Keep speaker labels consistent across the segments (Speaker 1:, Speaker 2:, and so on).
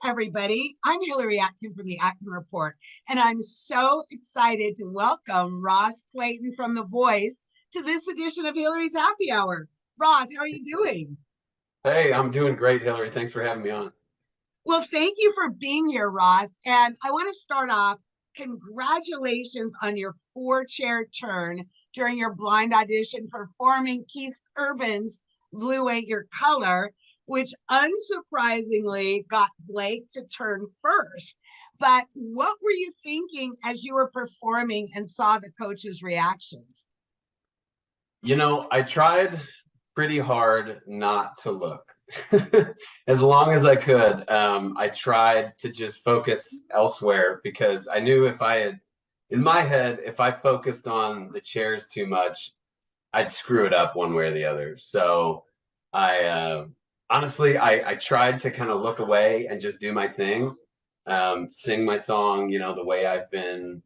Speaker 1: everybody. I'm Hillary Atkin from the Atkin Report, and I'm so excited to welcome Ross Clayton from The Voice to this edition of Hillary's Happy Hour. Ross, how are you doing?
Speaker 2: Hey, I'm doing great, Hillary. Thanks for having me on.
Speaker 1: Well, thank you for being here, Ross. And I want to start off. Congratulations on your four-chair turn during your blind audition performing Keith Urban's Blue Ain't Your Color, which unsurprisingly got Blake to turn first. But what were you thinking as you were performing and saw the coaches' reactions?
Speaker 2: I tried pretty hard not to look as long as I could. I tried to just focus elsewhere because I knew in my head, if I focused on the chairs too much, I'd screw it up one way or the other. So I honestly, I tried to kind of look away and just do my thing, sing my song, the way I've been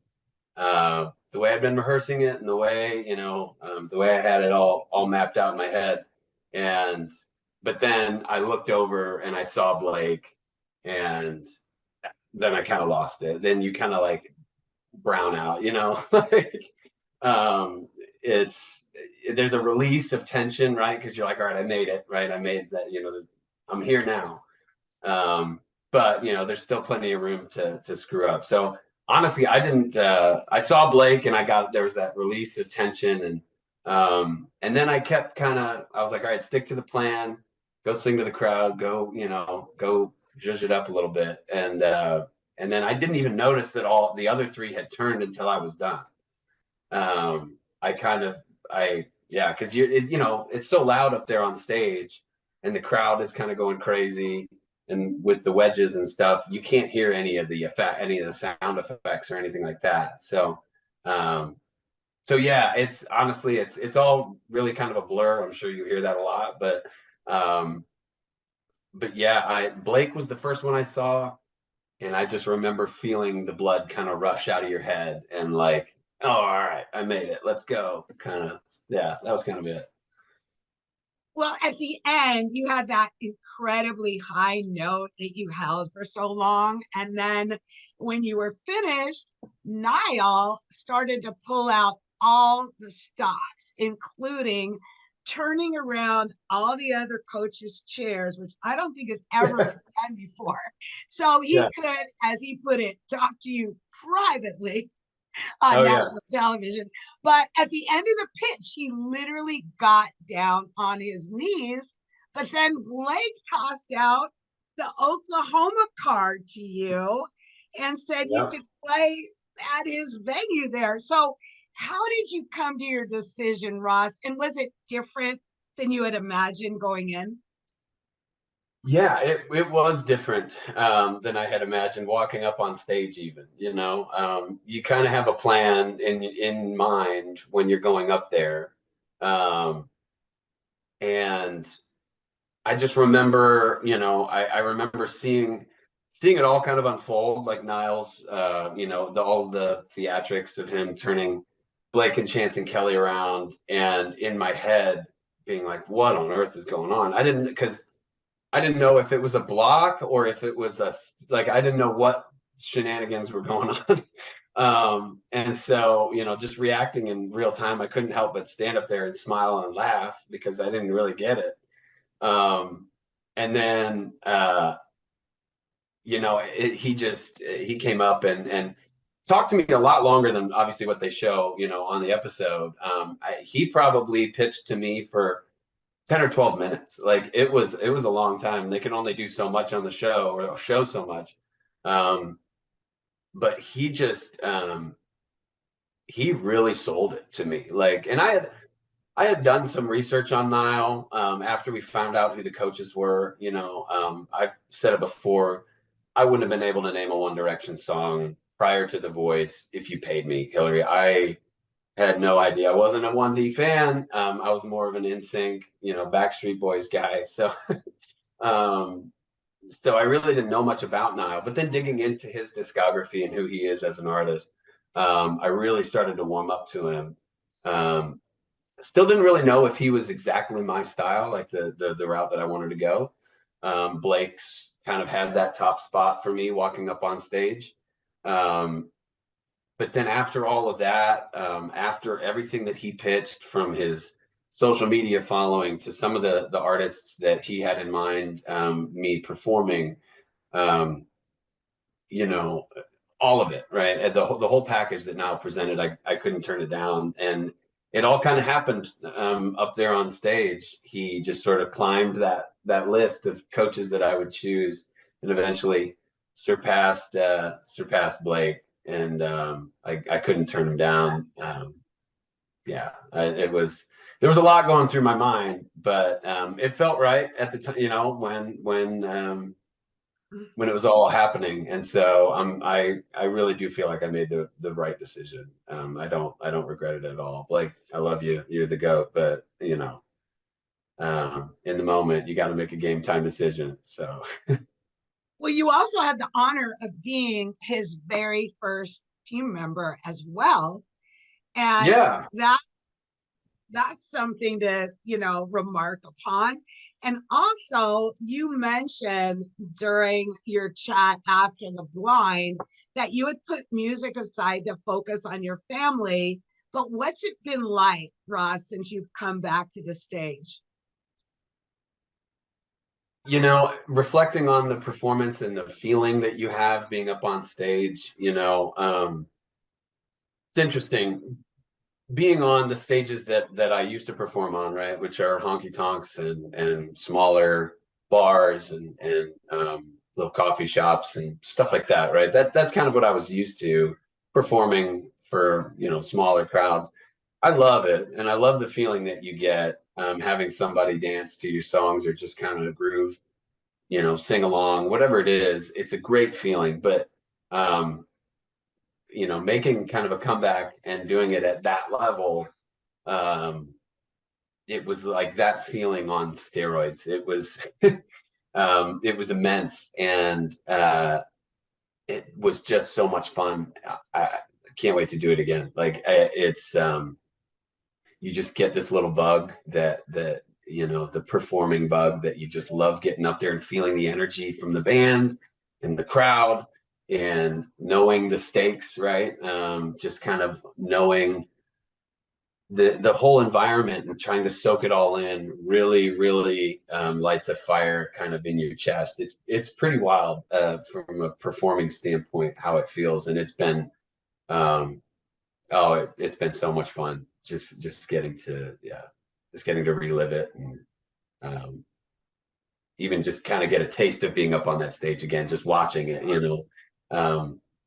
Speaker 2: rehearsing it, and the way I had it all mapped out in my head. But then I looked over and I saw Blake, and then I kind of lost it. Then you kind of like brown out, like it's there's a release of tension, right? Because you're like, all right, I made it, right? I made that, I'm here now. But there's still plenty of room to screw up. So honestly, I didn't. I saw Blake, and there was that release of tension, and then I kept I was like, all right, stick to the plan, go sing to the crowd, go zhuzh it up a little bit, and then I didn't even notice that all the other three had turned until I was done. Yeah, because it's so loud up there on stage, and the crowd is kind of going crazy, and with the wedges and stuff, you can't hear any of the sound effects or anything like that. So yeah, it's honestly it's all really kind of a blur. I'm sure you hear that a lot, but yeah, Blake was the first one I saw, and I just remember feeling the blood kind of rush out of your head and like, oh, all right, I made it. Let's go. Yeah, that was kind of it.
Speaker 1: Well, at the end, you had that incredibly high note that you held for so long. And then when you were finished, Niall started to pull out all the stops, including turning around all the other coaches' chairs, which I don't think has ever been done before. So he
Speaker 2: Yeah.
Speaker 1: could, as he put it, talk to you privately on
Speaker 2: Oh yeah.
Speaker 1: national television. But at the end of the pitch, he literally got down on his knees. But then Blake tossed out the Oklahoma card to you and said you
Speaker 2: Yeah.
Speaker 1: could play at his venue there. So, how did you come to your decision, Ross? And was it different than you had imagined going in?
Speaker 2: Yeah, it was different than I had imagined walking up on stage even, you kind of have a plan in mind when you're going up there. And I just remember, I remember seeing it all kind of unfold, like Niles, all the theatrics of him turning Blake and Chance and Kelly around, and in my head being like, what on earth is going on? Because I didn't know if it was a block or if it was I didn't know what shenanigans were going on. And so, just reacting in real time, I couldn't help but stand up there and smile and laugh because I didn't really get it. And then, he came up and talked to me a lot longer than obviously what they show, on the episode. He probably pitched to me for 10 or 12 minutes. Like it was a long time. They can only do so much on the show or show so much. But he really sold it to me. Like, and I had done some research on Niall after we found out who the coaches were. I've said it before. I wouldn't have been able to name a One Direction song prior to The Voice if you paid me, Hillary. I had no idea. I wasn't a 1D fan. I was more of an NSYNC, Backstreet Boys guy. So I really didn't know much about Niall. But then digging into his discography and who he is as an artist, I really started to warm up to him. Still didn't really know if he was exactly my style, like the route that I wanted to go. Blake's kind of had that top spot for me walking up on stage. But then after all of that, after everything that he pitched, from his social media following to some of the artists that he had in mind, me performing, um, you know, all of it, right? And the whole package that Niall presented, I couldn't turn it down. And it all kind of happened up there on stage. He just sort of climbed that list of coaches that I would choose, and eventually surpassed Blake. And I couldn't turn him down. Yeah, it was, there was a lot going through my mind, but it felt right at the time, when it was all happening. And so I really do feel like I made the right decision. I don't regret it at all. Blake, I love you. You're the GOAT, but in the moment you got to make a game time decision. So
Speaker 1: Well, you also had the honor of being his very first team member as well. And
Speaker 2: yeah.
Speaker 1: that's something to, remark upon. And also, you mentioned during your chat after the blind that you had put music aside to focus on your family. But what's it been like, Ross, since you've come back to the stage?
Speaker 2: Reflecting on the performance and the feeling that you have being up on stage, it's interesting being on the stages that I used to perform on, right, which are honky tonks and smaller bars and little coffee shops and stuff like that, right? That's kind of what I was used to performing for, smaller crowds. I love it, and I love the feeling that you get having somebody dance to your songs or just kind of groove, sing along, whatever it is. It's a great feeling, but um, making kind of a comeback and doing it at that level, um, it was like that feeling on steroids. It was immense, and it was just so much fun. I can't wait to do it again. Like it's you just get this little bug that the performing bug, that you just love getting up there and feeling the energy from the band and the crowd and knowing the stakes, right? Just kind of knowing the whole environment and trying to soak it all in really, really lights a fire kind of in your chest. It's pretty wild from a performing standpoint how it feels, and it's been it's been so much fun just getting to relive it, and um, even just kind of get a taste of being up on that stage again, just watching it.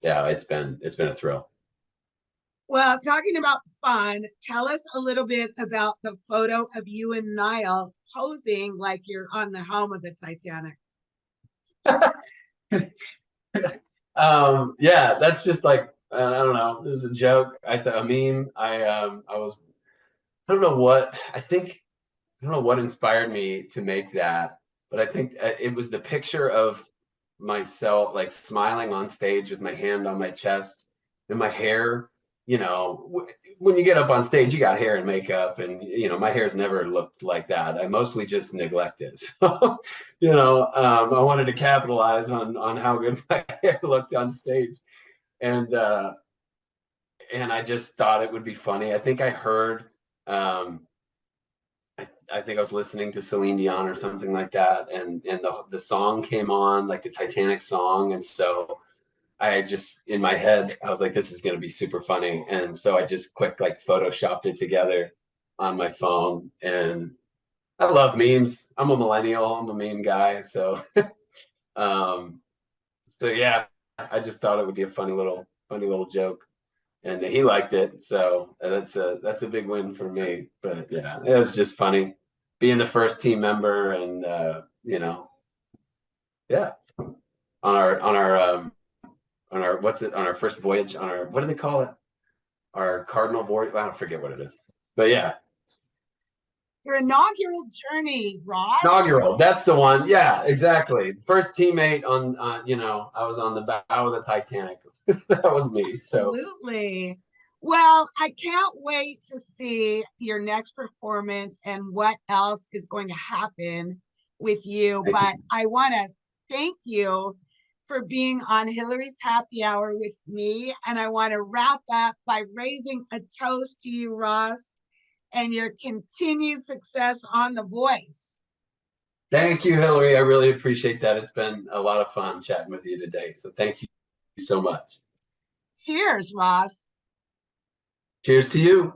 Speaker 2: Yeah, it's been a thrill.
Speaker 1: Well, talking about fun, tell us a little bit about the photo of you and Niall posing like you're on the helm of the Titanic.
Speaker 2: Yeah, that's just like I don't know. It was a joke. A meme. I don't know what I think. I don't know what inspired me to make that, but I think it was the picture of myself like smiling on stage with my hand on my chest and my hair. When you get up on stage, you got hair and makeup, and my hair's never looked like that. I mostly just neglect it. So, I wanted to capitalize on how good my hair looked on stage, and I just thought it would be funny. I think I heard. I think I was listening to Celine Dion or something like that, and the song came on, like the Titanic song, and so I just in my head I was like, this is going to be super funny, and so I just quick like photoshopped it together on my phone. And I love memes. I'm a millennial. I'm a meme guy, so um, so yeah, I just thought it would be a funny little joke, and he liked it. So that's a big win for me. But yeah, it was just funny being the first team member, and yeah, on our what's it on our first voyage, on our, what do they call it, our cardinal voyage. I don't forget what it is, but yeah,
Speaker 1: Your inaugural journey, Ross.
Speaker 2: inaugural. That's the one. Yeah, exactly. First teammate on. I was on the bow of the Titanic. That was me. So
Speaker 1: Absolutely. Well, I can't wait to see your next performance and what else is going to happen with you.
Speaker 2: thank you.
Speaker 1: But I want to thank you for being on Hillary's Happy Hour with me. And I want to wrap up by raising a toast to you, Ross, and your continued success on The Voice.
Speaker 2: Thank you, Hillary. I really appreciate that. It's been a lot of fun chatting with you today. So thank you so much.
Speaker 1: Cheers, Ross.
Speaker 2: Cheers to you.